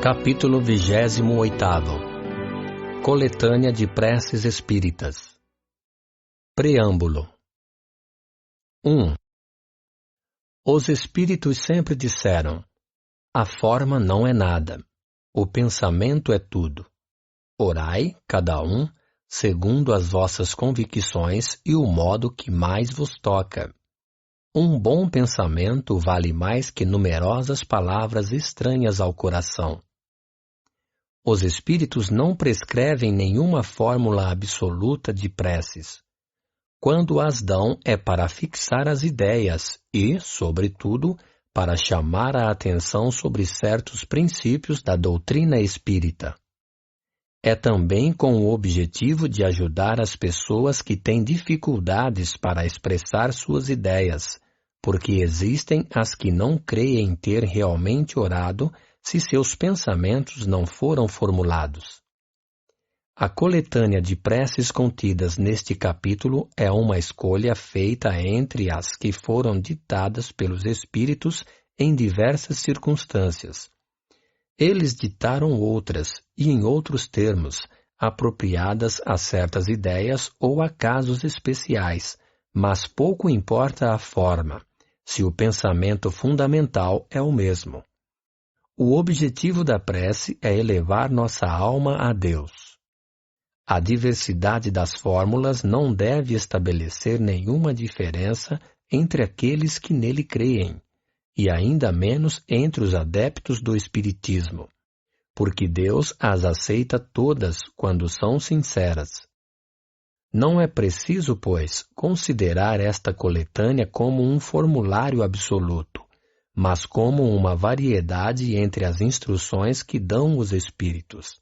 Capítulo 28. Coletânea de Preces Espíritas. Preâmbulo. 1. Os Espíritos sempre disseram: a forma não é nada, o pensamento é tudo. Orai, cada um, segundo as vossas convicções e o modo que mais vos toca. Um bom pensamento vale mais que numerosas palavras estranhas ao coração. Os Espíritos não prescrevem nenhuma fórmula absoluta de preces. Quando as dão é para fixar as ideias e, sobretudo, para chamar a atenção sobre certos princípios da doutrina espírita. É também com o objetivo de ajudar as pessoas que têm dificuldades para expressar suas ideias, porque existem as que não creem ter realmente orado se seus pensamentos não foram formulados. A coletânea de preces contidas neste capítulo é uma escolha feita entre as que foram ditadas pelos Espíritos em diversas circunstâncias. Eles ditaram outras, e em outros termos, apropriadas a certas ideias ou a casos especiais, mas pouco importa a forma, se o pensamento fundamental é o mesmo. O objetivo da prece é elevar nossa alma a Deus. A diversidade das fórmulas não deve estabelecer nenhuma diferença entre aqueles que nele creem, e ainda menos entre os adeptos do Espiritismo, porque Deus as aceita todas quando são sinceras. Não é preciso, pois, considerar esta coletânea como um formulário absoluto, mas como uma variedade entre as instruções que dão os Espíritos.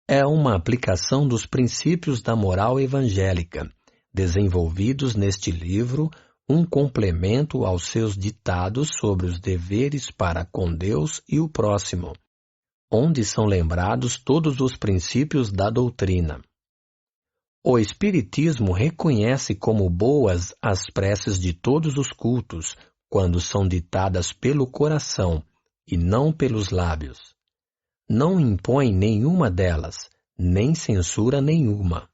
É uma aplicação dos princípios da moral evangélica, desenvolvidos neste livro, um complemento aos seus ditados sobre os deveres para com Deus e o próximo, onde são lembrados todos os princípios da doutrina. O Espiritismo reconhece como boas as preces de todos os cultos, quando são ditadas pelo coração e não pelos lábios. Não impõe nenhuma delas, nem censura nenhuma.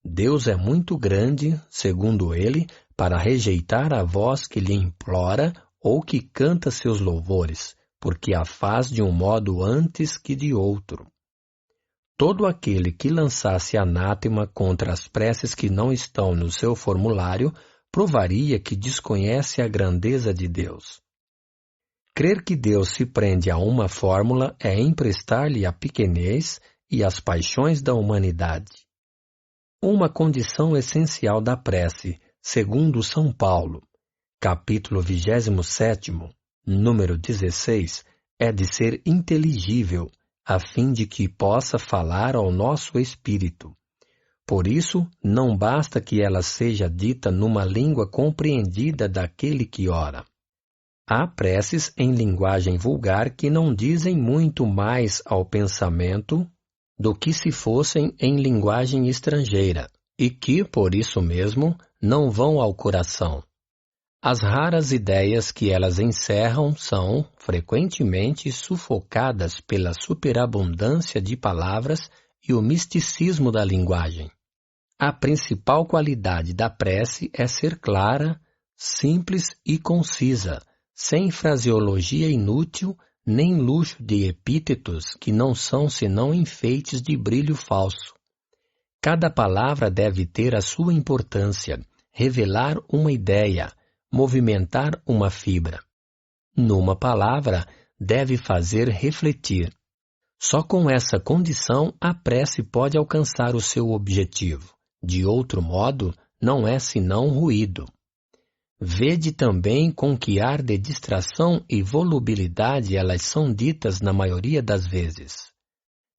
Deus é muito grande, segundo ele, para rejeitar a voz que lhe implora ou que canta seus louvores, porque a faz de um modo antes que de outro. Todo aquele que lançasse anátema contra as preces que não estão no seu formulário provaria que desconhece a grandeza de Deus. Crer que Deus se prende a uma fórmula é emprestar-lhe a pequenez e as paixões da humanidade. Uma condição essencial da prece, segundo São Paulo, capítulo 27, número 16, é de ser inteligível, a fim de que possa falar ao nosso espírito. Por isso, não basta que ela seja dita numa língua compreendida daquele que ora. Há preces em linguagem vulgar que não dizem muito mais ao pensamento do que se fossem em linguagem estrangeira, e que, por isso mesmo, não vão ao coração. As raras ideias que elas encerram são, frequentemente, sufocadas pela superabundância de palavras e o misticismo da linguagem. A principal qualidade da prece é ser clara, simples e concisa, sem fraseologia inútil, nem luxo de epítetos que não são senão enfeites de brilho falso. Cada palavra deve ter a sua importância, revelar uma ideia, movimentar uma fibra. Numa palavra, deve fazer refletir. Só com essa condição a prece pode alcançar o seu objetivo. De outro modo, não é senão ruído. Vede também com que ar de distração e volubilidade elas são ditas na maioria das vezes.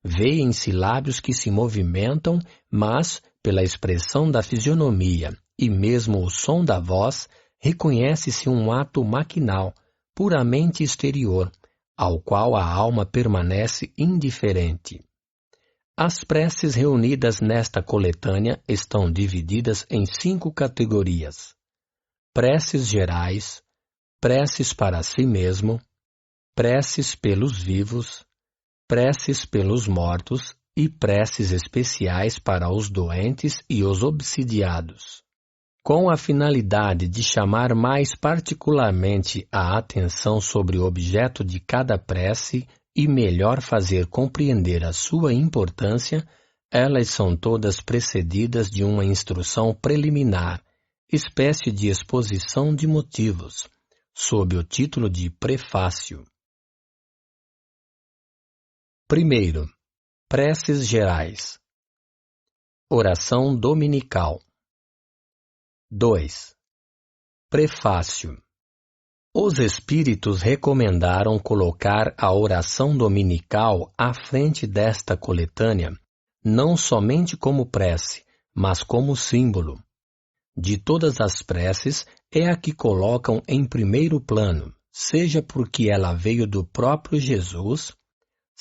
Vêem-se lábios que se movimentam, mas, pela expressão da fisionomia e mesmo o som da voz, reconhece-se um ato maquinal, puramente exterior, ao qual a alma permanece indiferente. As preces reunidas nesta coletânea estão divididas em 5 categorias: preces gerais, preces para si mesmo, preces pelos vivos, preces pelos mortos e preces especiais para os doentes e os obsidiados, com a finalidade de chamar mais particularmente a atenção sobre o objeto de cada prece e melhor fazer compreender a sua importância. Elas são todas precedidas de uma instrução preliminar, espécie de exposição de motivos, sob o título de prefácio. Primeiro, preces gerais. Oração dominical. 2. Prefácio. Os Espíritos recomendaram colocar a oração dominical à frente desta coletânea, não somente como prece, mas como símbolo. De todas as preces, é a que colocam em primeiro plano, seja porque ela veio do próprio Jesus,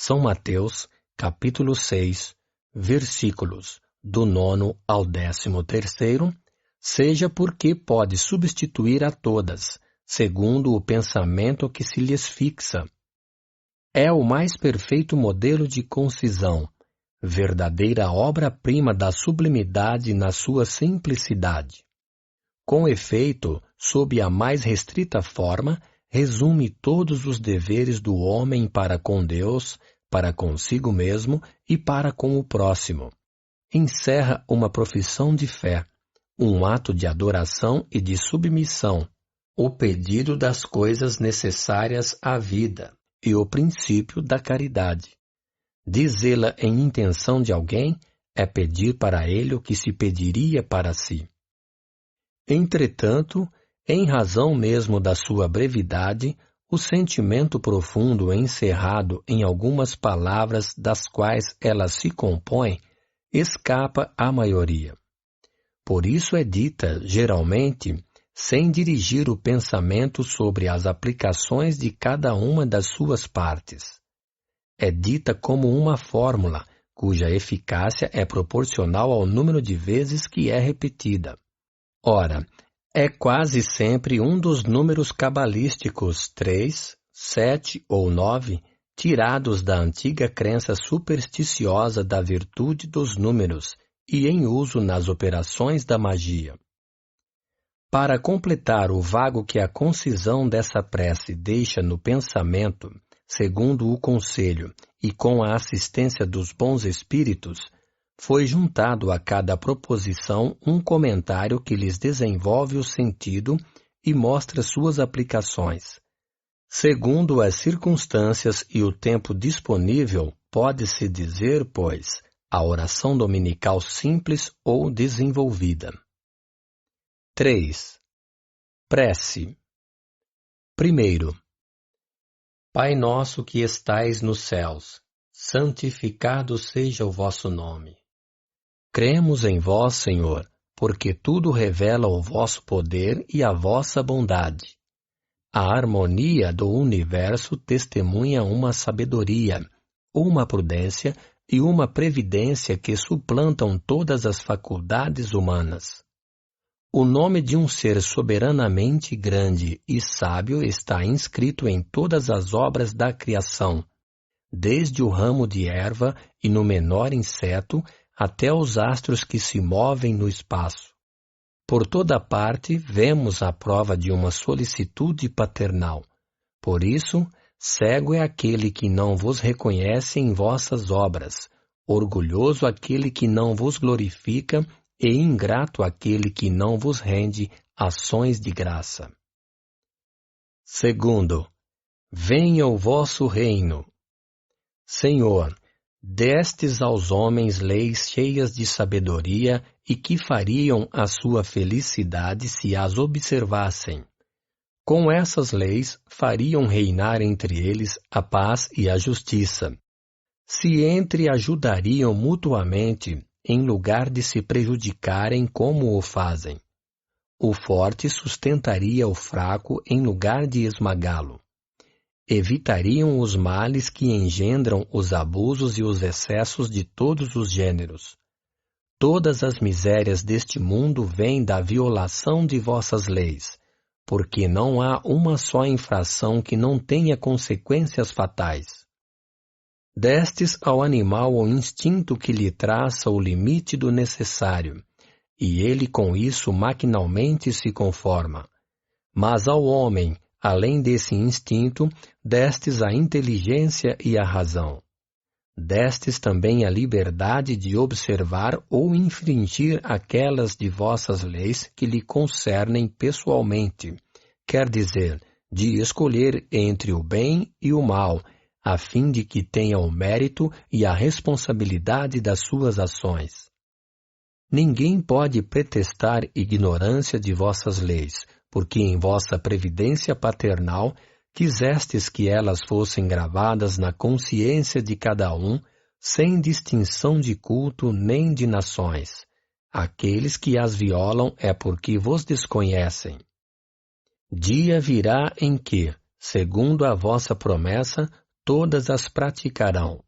São Mateus, capítulo 6, versículos do 9 ao 13º, seja porque pode substituir a todas, segundo o pensamento que se lhes fixa. É o mais perfeito modelo de concisão, verdadeira obra-prima da sublimidade na sua simplicidade. Com efeito, sob a mais restrita forma, resume todos os deveres do homem para com Deus, para consigo mesmo e para com o próximo. Encerra uma profissão de fé, um ato de adoração e de submissão, o pedido das coisas necessárias à vida e o princípio da caridade. Dizê-la em intenção de alguém é pedir para ele o que se pediria para si. Entretanto, em razão mesmo da sua brevidade, o sentimento profundo encerrado em algumas palavras das quais ela se compõe escapa à maioria. Por isso é dita, geralmente, sem dirigir o pensamento sobre as aplicações de cada uma das suas partes. É dita como uma fórmula, cuja eficácia é proporcional ao número de vezes que é repetida. Ora, é quase sempre um dos números cabalísticos 3, 7 ou 9, tirados da antiga crença supersticiosa da virtude dos números e em uso nas operações da magia. Para completar o vago que a concisão dessa prece deixa no pensamento, segundo o conselho e com a assistência dos bons espíritos, foi juntado a cada proposição um comentário que lhes desenvolve o sentido e mostra suas aplicações. Segundo as circunstâncias e o tempo disponível, pode-se dizer, pois, a oração dominical simples ou desenvolvida. 3. Prece. Primeiro. Pai nosso que estais nos céus, santificado seja o vosso nome. Cremos em vós, Senhor, porque tudo revela o vosso poder e a vossa bondade. A harmonia do universo testemunha uma sabedoria, uma prudência e uma previdência que suplantam todas as faculdades humanas. O nome de um ser soberanamente grande e sábio está inscrito em todas as obras da criação, desde o ramo de erva e no menor inseto até os astros que se movem no espaço. Por toda parte vemos a prova de uma solicitude paternal. Por isso, cego é aquele que não vos reconhece em vossas obras, orgulhoso aquele que não vos glorifica e ingrato aquele que não vos rende ações de graça. Segundo, venha o vosso reino. Senhor, destes aos homens leis cheias de sabedoria e que fariam a sua felicidade se as observassem. Com essas leis fariam reinar entre eles a paz e a justiça. Se entreajudariam mutuamente, em lugar de se prejudicarem como o fazem. O forte sustentaria o fraco em lugar de esmagá-lo. Evitariam os males que engendram os abusos e os excessos de todos os gêneros. Todas as misérias deste mundo vêm da violação de vossas leis, porque não há uma só infração que não tenha consequências fatais. Destes ao animal o instinto que lhe traça o limite do necessário, e ele com isso maquinalmente se conforma. Mas ao homem, além desse instinto, destes a inteligência e a razão. Destes também a liberdade de observar ou infringir aquelas de vossas leis que lhe concernem pessoalmente, quer dizer, de escolher entre o bem e o mal, a fim de que tenha o mérito e a responsabilidade das suas ações. Ninguém pode pretextar ignorância de vossas leis, porque em vossa previdência paternal quisestes que elas fossem gravadas na consciência de cada um, sem distinção de culto nem de nações. Aqueles que as violam é porque vos desconhecem. Dia virá em que, segundo a vossa promessa, todas as praticarão.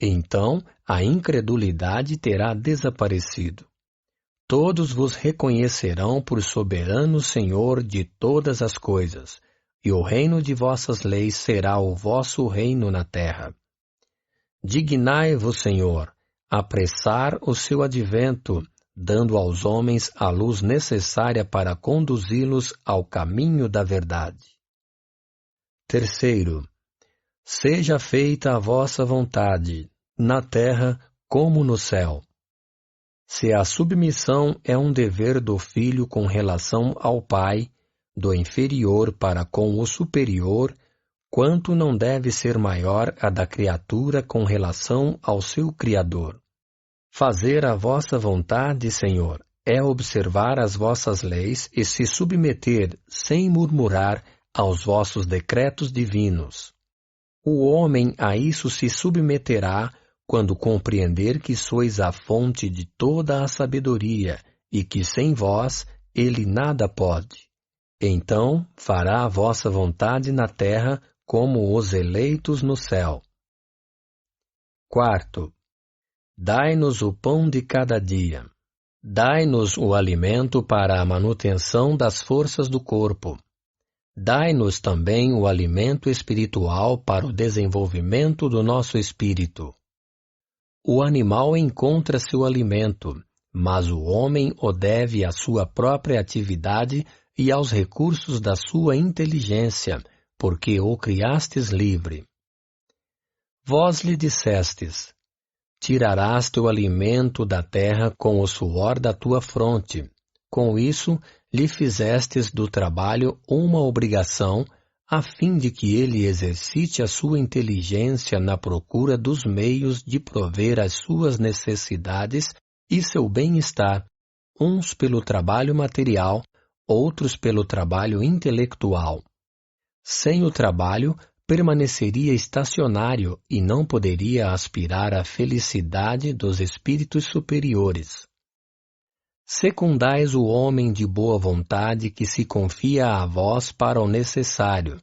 Então a incredulidade terá desaparecido. Todos vos reconhecerão por soberano Senhor de todas as coisas, e o reino de vossas leis será o vosso reino na terra. Dignai-vos, Senhor, apressar o seu advento, dando aos homens a luz necessária para conduzi-los ao caminho da verdade. Terceiro, seja feita a vossa vontade, na terra como no céu. Se a submissão é um dever do filho com relação ao pai, do inferior para com o superior, quanto não deve ser maior a da criatura com relação ao seu Criador. Fazer a vossa vontade, Senhor, é observar as vossas leis e se submeter, sem murmurar, aos vossos decretos divinos. O homem a isso se submeterá quando compreender que sois a fonte de toda a sabedoria e que sem vós ele nada pode. Então fará a vossa vontade na terra como os eleitos no céu. Quarto, dai-nos o pão de cada dia. Dai-nos o alimento para a manutenção das forças do corpo. Dai-nos também o alimento espiritual para o desenvolvimento do nosso espírito. O animal encontra seu alimento, mas o homem o deve à sua própria atividade e aos recursos da sua inteligência, porque o criastes livre. Vós lhe dissestes: tirarás teu alimento da terra com o suor da tua fronte. Com isso, lhe fizestes do trabalho uma obrigação, a fim de que ele exercite a sua inteligência na procura dos meios de prover as suas necessidades e seu bem-estar, uns pelo trabalho material, outros pelo trabalho intelectual. Sem o trabalho, permaneceria estacionário e não poderia aspirar à felicidade dos espíritos superiores. Secundais o homem de boa vontade que se confia a vós para o necessário,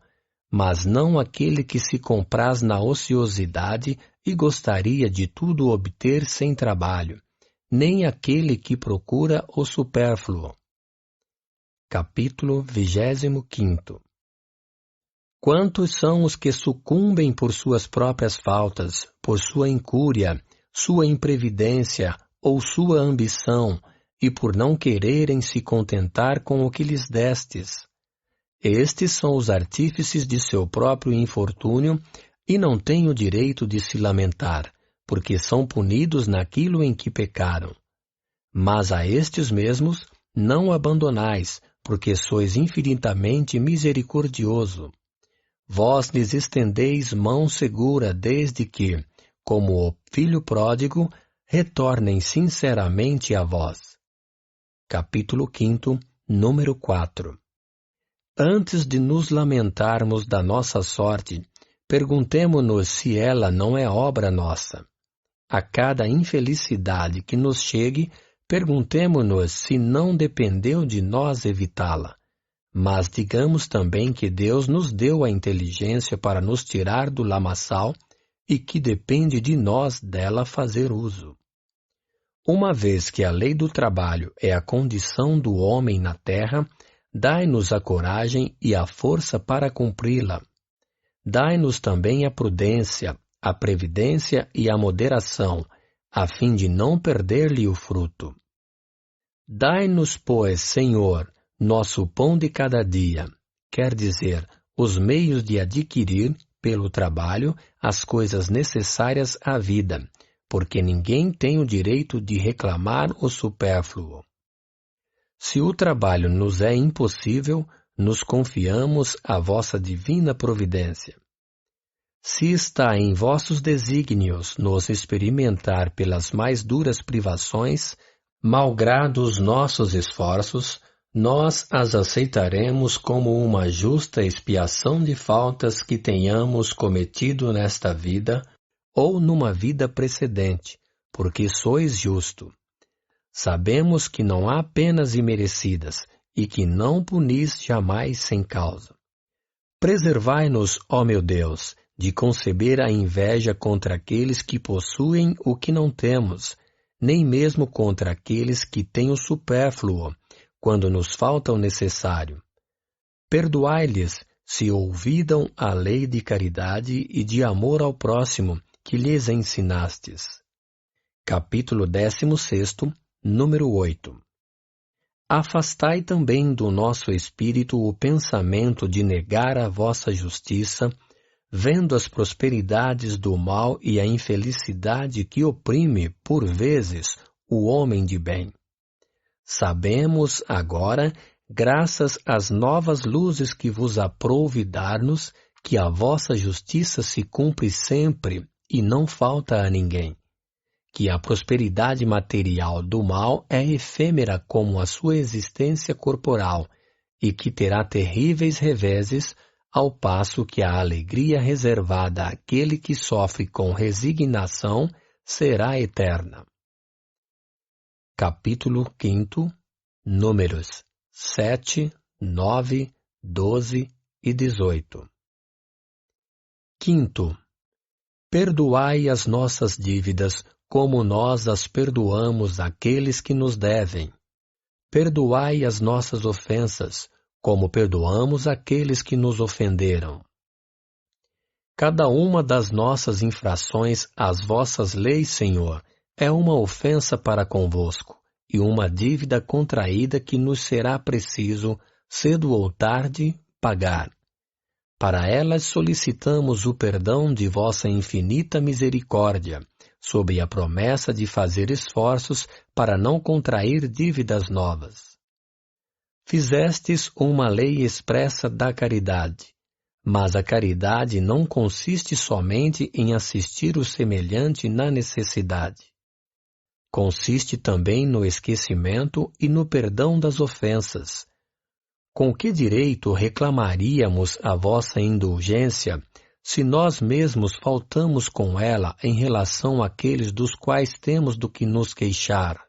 mas não aquele que se compraz na ociosidade e gostaria de tudo obter sem trabalho, nem aquele que procura o supérfluo. Capítulo 25. Quantos são os que sucumbem por suas próprias faltas, por sua incúria, sua imprevidência ou sua ambição, e por não quererem se contentar com o que lhes destes? Estes são os artífices de seu próprio infortúnio e não têm o direito de se lamentar, porque são punidos naquilo em que pecaram. Mas a estes mesmos não abandonais, porque sois infinitamente misericordioso. Vós lhes estendeis mão segura desde que, como o filho pródigo, retornem sinceramente a vós. Capítulo 5, número 4. Antes de nos lamentarmos da nossa sorte, perguntemo-nos se ela não é obra nossa. A cada infelicidade que nos chegue, perguntemo-nos se não dependeu de nós evitá-la. Mas digamos também que Deus nos deu a inteligência para nos tirar do lamaçal e que depende de nós dela fazer uso. Uma vez que a lei do trabalho é a condição do homem na terra, dai-nos a coragem e a força para cumpri-la. Dai-nos também a prudência, a previdência e a moderação, a fim de não perder-lhe o fruto. Dai-nos, pois, Senhor, nosso pão de cada dia, quer dizer, os meios de adquirir, pelo trabalho, as coisas necessárias à vida, porque ninguém tem o direito de reclamar o supérfluo. Se o trabalho nos é impossível, nos confiamos à vossa divina providência. Se está em vossos desígnios nos experimentar pelas mais duras privações, malgrado os nossos esforços, nós as aceitaremos como uma justa expiação de faltas que tenhamos cometido nesta vida ou numa vida precedente, porque sois justo. Sabemos que não há penas imerecidas e que não punis jamais sem causa. Preservai-nos, ó meu Deus, de conceber a inveja contra aqueles que possuem o que não temos, nem mesmo contra aqueles que têm o supérfluo, quando nos falta o necessário. Perdoai-lhes se ouvidam a lei de caridade e de amor ao próximo que lhes ensinastes. Capítulo 16, número 8. Afastai também do nosso espírito o pensamento de negar a vossa justiça, vendo as prosperidades do mal e a infelicidade que oprime, por vezes, o homem de bem. Sabemos, agora, graças às novas luzes que vos aprouve dar-nos, que a vossa justiça se cumpre sempre e não falta a ninguém, que a prosperidade material do mal é efêmera como a sua existência corporal e que terá terríveis reveses, ao passo que a alegria reservada àquele que sofre com resignação será eterna. Capítulo 5, números 7, 9, 12 e 18. 5. Perdoai as nossas dívidas, como nós as perdoamos àqueles que nos devem. Perdoai as nossas ofensas, como perdoamos aqueles que nos ofenderam. Cada uma das nossas infrações às vossas leis, Senhor, é uma ofensa para convosco, e uma dívida contraída que nos será preciso, cedo ou tarde, pagar. Para elas solicitamos o perdão de vossa infinita misericórdia, sob a promessa de fazer esforços para não contrair dívidas novas. Fizestes uma lei expressa da caridade, mas a caridade não consiste somente em assistir o semelhante na necessidade. Consiste também no esquecimento e no perdão das ofensas. Com que direito reclamaríamos a vossa indulgência, se nós mesmos faltamos com ela em relação àqueles dos quais temos do que nos queixar?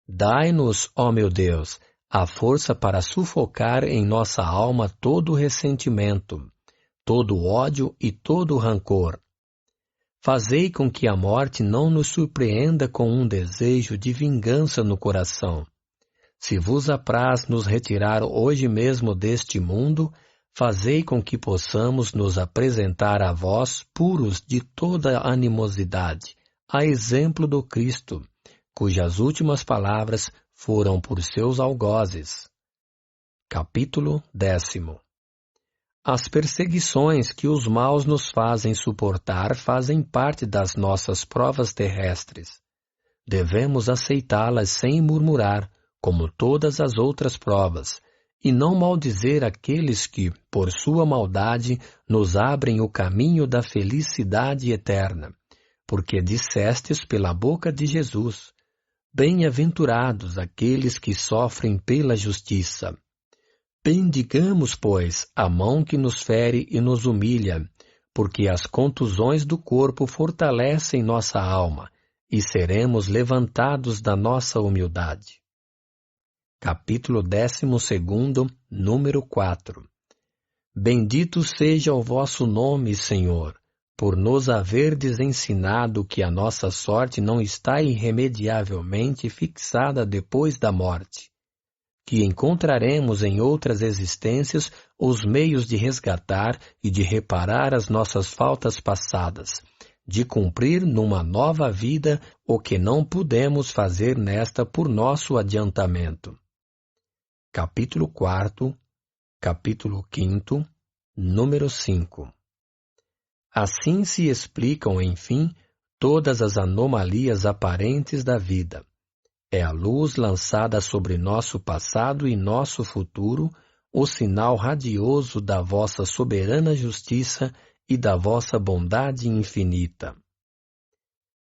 Dai-nos, ó meu Deus, a força para sufocar em nossa alma todo ressentimento, todo ódio e todo rancor. Fazei com que a morte não nos surpreenda com um desejo de vingança no coração. Se vos apraz nos retirar hoje mesmo deste mundo, fazei com que possamos nos apresentar a vós puros de toda animosidade, a exemplo do Cristo, cujas últimas palavras foram por seus algozes. Capítulo 10. As perseguições que os maus nos fazem suportar fazem parte das nossas provas terrestres. Devemos aceitá-las sem murmurar, como todas as outras provas, e não maldizer aqueles que, por sua maldade, nos abrem o caminho da felicidade eterna, porque dissestes pela boca de Jesus: bem-aventurados aqueles que sofrem pela justiça. Bendigamos, pois, a mão que nos fere e nos humilha, porque as contusões do corpo fortalecem nossa alma, e seremos levantados da nossa humildade. Capítulo 12, número 4. Bendito seja o vosso nome, Senhor, por nos haverdes ensinado que a nossa sorte não está irremediavelmente fixada depois da morte, que encontraremos em outras existências os meios de resgatar e de reparar as nossas faltas passadas, de cumprir numa nova vida o que não pudemos fazer nesta por nosso adiantamento. Capítulo 4, capítulo 5, número 5. Assim se explicam, enfim, todas as anomalias aparentes da vida. É a luz lançada sobre nosso passado e nosso futuro, o sinal radioso da vossa soberana justiça e da vossa bondade infinita.